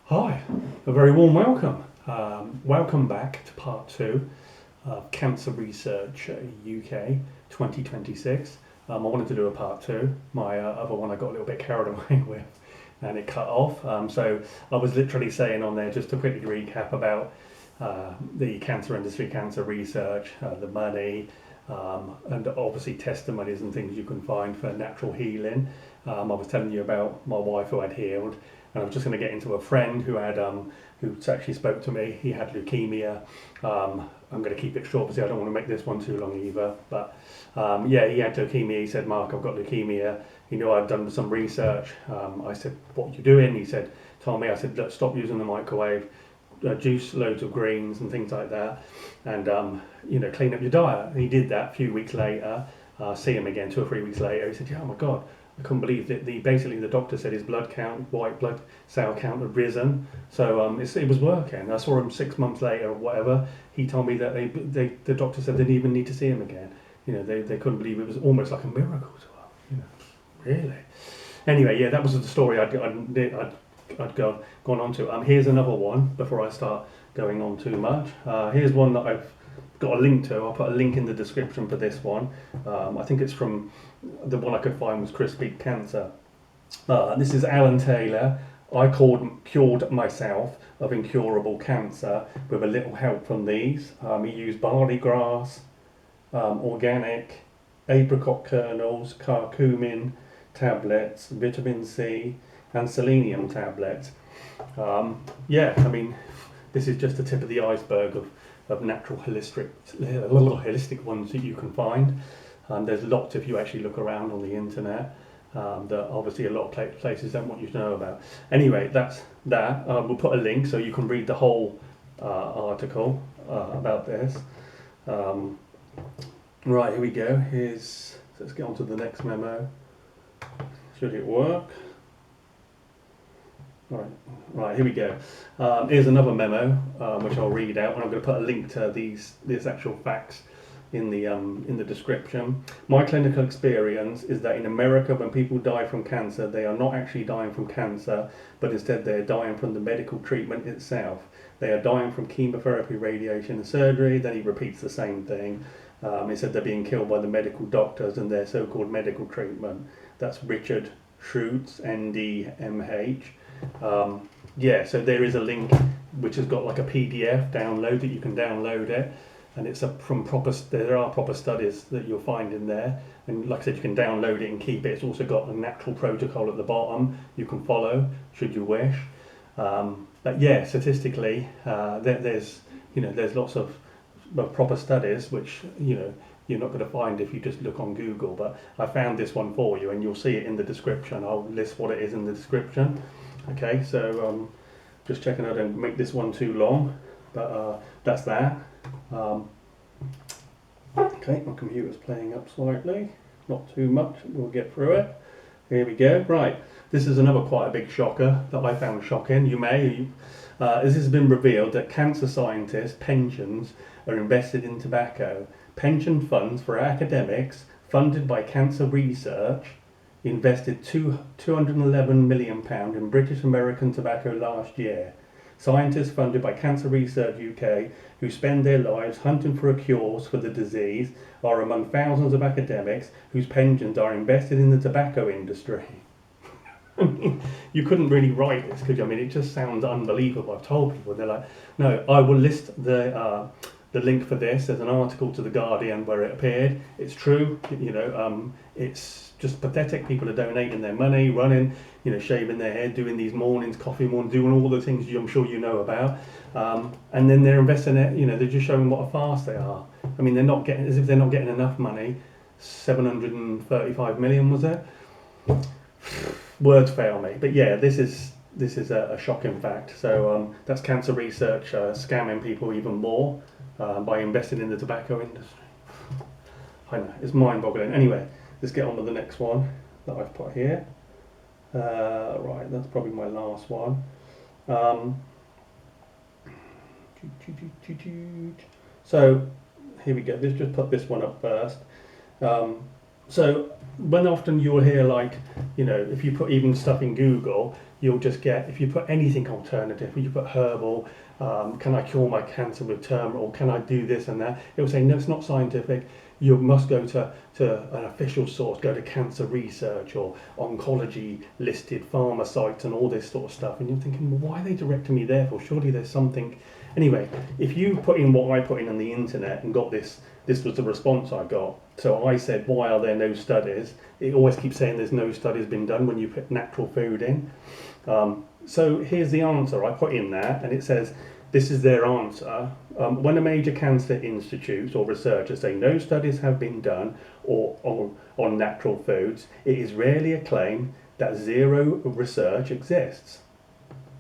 Hi, a very warm welcome. Welcome back to part two of Cancer Research UK 2026. I wanted to do a part two. My other one I got a little bit carried away with and it cut off. So I was literally saying on there, just to quickly recap about the cancer industry, cancer research, the money, and obviously testimonies and things you can find for natural healing. I was telling you about my wife who had healed, and I was just going to get into a friend who had who actually spoke to me. He had leukemia. I'm going to keep it short because I don't want to make this one too long either. But yeah, he had leukemia. He said, "Mark, I've got leukemia." He knew I'd done some research. I said, "What are you doing?" He said, "Told me." I said, "Look, stop using the microwave. Juice loads of greens and things like that, and clean up your diet." And he did that. A few weeks later, see him again 2 or 3 weeks later. He said, "Yeah, oh my God, I couldn't believe that basically the doctor said his blood count, white blood cell count had risen." So it was working. I saw him 6 months later or whatever. He told me that the doctor said they didn't even need to see him again. They couldn't believe it. Was almost like a miracle to them. Really. Anyway, yeah, that was the story I'd gone on to. Here's another one before I start going on too much. Here's one that I've got a link to. I'll put a link in the description for this one. I think it's from the one I could find was Chris Beat Cancer. This is Alan Taylor. I cured myself of incurable cancer with a little help from these. He used barley grass, organic, apricot kernels, curcumin tablets, vitamin C, and selenium tablets. Yeah, I mean, this is just the tip of the iceberg of natural holistic ones that you can find. There's lots if you actually look around on the internet that obviously a lot of places don't want you to know about. Anyway, that's that. We'll put a link so you can read the whole article about this. Right, here we go. Let's get on to the next memo. Should it work? Right, here we go. Here's another memo which I'll read out, and I'm going to put a link to these actual facts in the description. My clinical experience is that in America, when people die from cancer, they are not actually dying from cancer, but instead they are dying from the medical treatment itself. They are dying from chemotherapy, radiation, and surgery. Then he repeats the same thing. He said they're being killed by the medical doctors and their so-called medical treatment. That's Richard Schutz, ND, MH. Yeah, so there is a link which has got like a PDF download that you can download it, and it's from there are proper studies that you'll find in there, and like I said, you can download it and keep it. It's also got a natural protocol at the bottom you can follow should you wish. But yeah, statistically, there's lots of proper studies which you're not going to find if you just look on Google, but I found this one for you and you'll see it in the description. I'll list what it is in the description. Okay, so just checking I don't make this one too long, but that's that. Okay, my computer's playing up slightly, not too much, we'll get through it. Here we go. Right, this is another quite a big shocker that I found shocking. This has been revealed that cancer scientists' pensions are invested in tobacco. Pension funds for academics funded by cancer research invested £211 million in British American tobacco last year. Scientists funded by Cancer Research UK, who spend their lives hunting for cures for the disease, are among thousands of academics whose pensions are invested in the tobacco industry. I mean, you couldn't really write this, could you? I mean, it just sounds unbelievable. I've told people, they're like, no, I will list the link for this. There's an article to The Guardian where it appeared. It's true, it's just pathetic. People are donating their money, running, shaving their head, doing these mornings, coffee mornings, doing all the things I'm sure you know about. And then they're investing it, they're just showing what a farce they are. I mean, as if they're not getting enough money. 735 million, was it? Words fail me. But yeah, this is a shocking fact. So that's cancer research scamming people even more by investing in the tobacco industry. I know, it's mind-boggling. Anyway, let's get on to the next one that I've put here. Right, that's probably my last one. So here we go. Let's just put this one up first. So when often you'll hear like, if you put even stuff in Google, you'll just get, if you put anything alternative, if you put herbal, can I cure my cancer with turmeric, or can I do this and that, it will say no, it's not scientific. You must go to an official source, go to cancer research or oncology listed pharma sites and all this sort of stuff. And you're thinking, well, why are they directing me there for? Surely there's something. Anyway, if you put in what I put in on the internet and got this was the response I got. So I said, why are there no studies? It always keeps saying there's no studies been done when you put natural food in. So here's the answer. I put in that, and it says, this is their answer. When a major cancer institute or researchers say no studies have been done on natural foods, it is rarely a claim that zero research exists.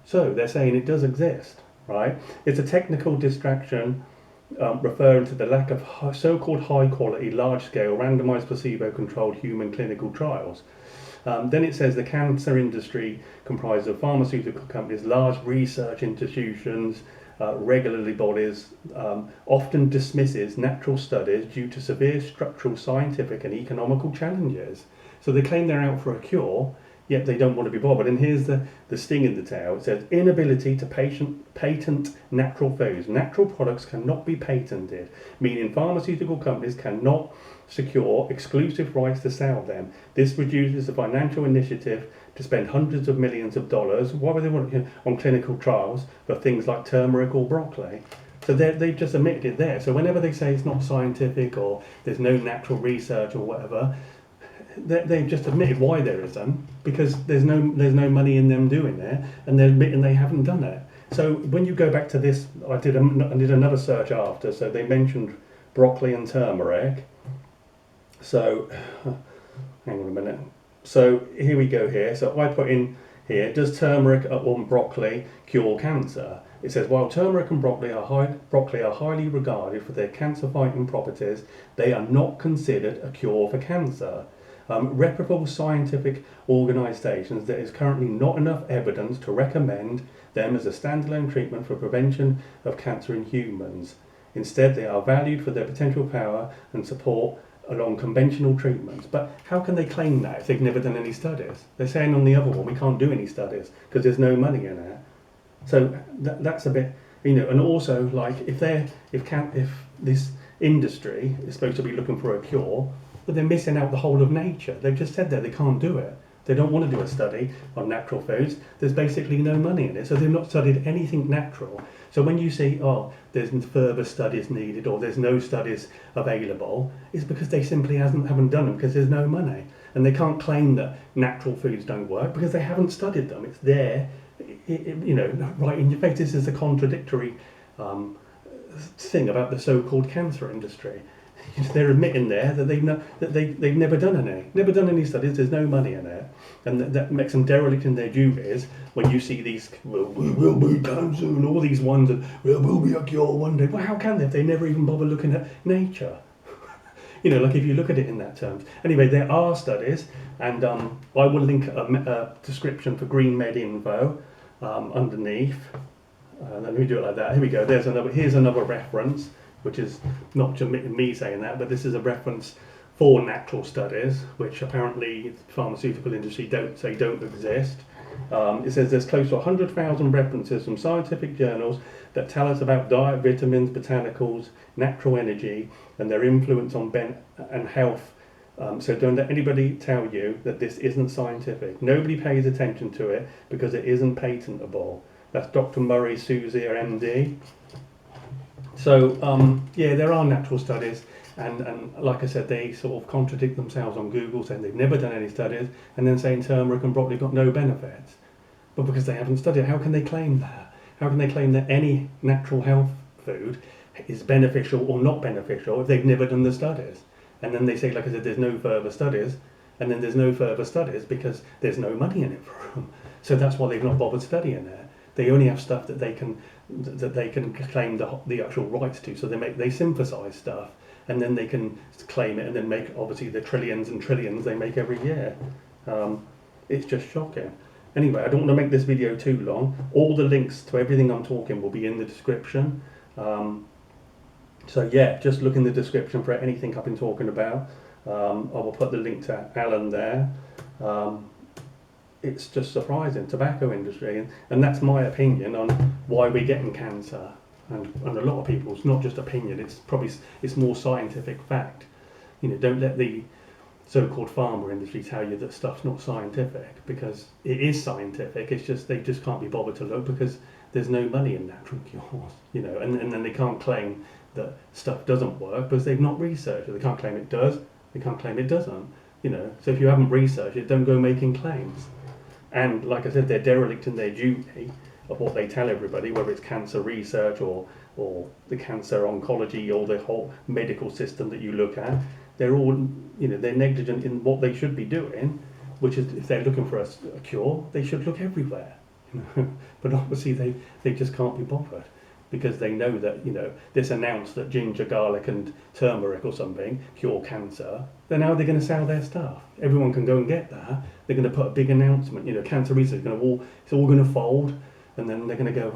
So they're saying it does exist, right? It's a technical distraction referring to the lack of so-called high-quality, large-scale, randomized placebo-controlled human clinical trials. Then it says the cancer industry comprises of pharmaceutical companies, large research institutions, regulatory bodies, often dismisses natural studies due to severe structural, scientific and economical challenges. So they claim they're out for a cure, yet they don't want to be bothered. And here's the sting in the tail. It says inability to patent natural foods. Natural products cannot be patented, meaning pharmaceutical companies cannot secure exclusive rights to sell them. This reduces the financial initiative to spend hundreds of millions of dollars, why would they want on clinical trials for things like turmeric or broccoli. So they've just admitted it there. So whenever they say it's not scientific or there's no natural research or whatever, they've just admitted why there isn't, because there's no money in them doing it, and they're admitting they haven't done it. So when you go back to this, I did another search after, so they mentioned broccoli and turmeric. So hang on a minute. So here we go here. So I put in here, does turmeric or broccoli cure cancer? It says, while turmeric and broccoli are highly regarded for their cancer-fighting properties, they are not considered a cure for cancer. Reputable scientific organisations, there is currently not enough evidence to recommend them as a standalone treatment for prevention of cancer in humans. Instead, they are valued for their potential power and support along conventional treatments. But how can they claim that if they've never done any studies? They're saying on the other one, we can't do any studies because there's no money in it. So that's a bit, and also like if this industry is supposed to be looking for a cure, but they're missing out the whole of nature. They've just said that they can't do it. They don't want to do a study on natural foods. There's basically no money in it. So they've not studied anything natural. So when you say, oh, there's further studies needed or there's no studies available, it's because they simply haven't done them because there's no money. And they can't claim that natural foods don't work because they haven't studied them. It's there, right in your face. This is a contradictory thing about the so-called cancer industry. They're admitting there that they've never done any studies. There's no money in it, and that makes them derelict in their duties. When you see these, we will be cancer and all these ones, and there will be a cure one day. Well, how can they if they never even bother looking at nature? Like if you look at it in that terms. Anyway, there are studies, and I will link a description for Green Med Info underneath. Let me do it like that. Here we go. Here's another reference, which is not just me saying that, but this is a reference for natural studies, which apparently the pharmaceutical industry don't exist. It says there's close to 100,000 references from scientific journals that tell us about diet, vitamins, botanicals, natural energy, and their influence on and health. So don't let anybody tell you that this isn't scientific. Nobody pays attention to it because it isn't patentable. That's Dr. Murray Souzier, MD. So, there are natural studies, and like I said, they sort of contradict themselves on Google, saying they've never done any studies, and then saying turmeric and broccoli got no benefits. But because they haven't studied, how can they claim that? How can they claim that any natural health food is beneficial or not beneficial if they've never done the studies? And then they say, like I said, there's no further studies, and then there's no further studies because there's no money in it for them. So that's why they've not bothered studying it. They only have stuff that they can claim the actual rights to. So they synthesize stuff, and then they can claim it, and then make obviously the trillions and trillions they make every year. It's just shocking. Anyway, I don't want to make this video too long. All the links to everything I'm talking will be in the description. So yeah, just look in the description for anything I've been talking about. I will put the link to Alan there. It's just surprising, tobacco industry, and that's my opinion on why we're getting cancer. And a lot of people's not just opinion; it's more scientific fact. Don't let the so-called pharma industry tell you that stuff's not scientific, because it is scientific. It's just they just can't be bothered to look because there's no money in natural cures. And then they can't claim that stuff doesn't work because they've not researched it. They can't claim it does. They can't claim it doesn't. So if you haven't researched it, don't go making claims. And like I said, they're derelict in their duty of what they tell everybody, whether it's cancer research or the cancer oncology or the whole medical system that you look at. They're all, they're negligent in what they should be doing, which is if they're looking for a cure, they should look everywhere. But obviously they just can't be bothered because they know that, this announced that ginger, garlic and turmeric or something cure cancer. Then how are they going to sell their stuff? Everyone can go and get that. They're going to put a big announcement, cancer research is going to it's all going to fold, and then they're going to go,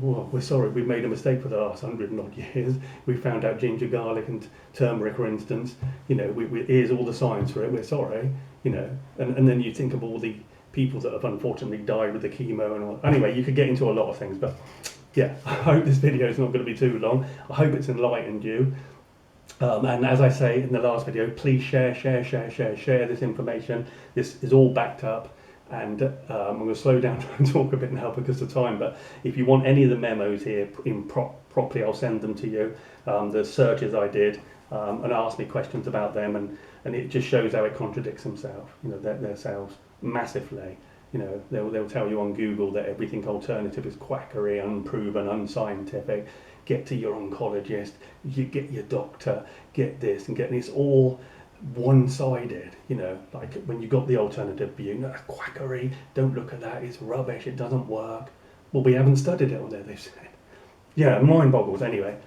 well, we're sorry, we've made a mistake for the last 100 and odd years. We found out ginger, garlic and turmeric, for instance, here's all the science for it, we're sorry, and then you think of all the people that have unfortunately died with the chemo and all. Anyway, you could get into a lot of things, but yeah, I hope this video is not going to be too long. I hope it's enlightened you. And as I say in the last video, please share this information. This is all backed up. And I'm going to slow down and talk a bit now because of time. But if you want any of the memos here properly, I'll send them to you. The searches I did, and ask me questions about them, and it just shows how it contradicts themselves. Themselves massively. They'll tell you on Google that everything alternative is quackery, unproven, unscientific. Get to your oncologist, you get your doctor, get this and get this. All one-sided, like when you got the alternative view, that's quackery, don't look at that, it's rubbish, it doesn't work. Well, we haven't studied it on there, they've said. Yeah, mind boggles. Anyway,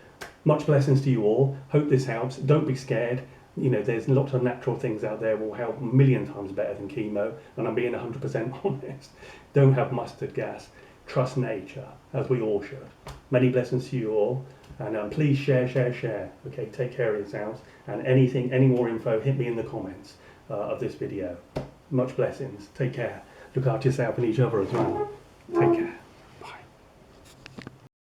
much blessings to you all. Hope this helps. Don't be scared. There's lots of natural things out there will help a million times better than chemo, and I'm being 100% honest. Don't have mustard gas. Trust nature, as we all should. Many blessings to you all. And please share. Okay, take care of yourselves. And any more info, hit me in the comments of this video. Much blessings. Take care. Look after yourself and each other as well. Take care.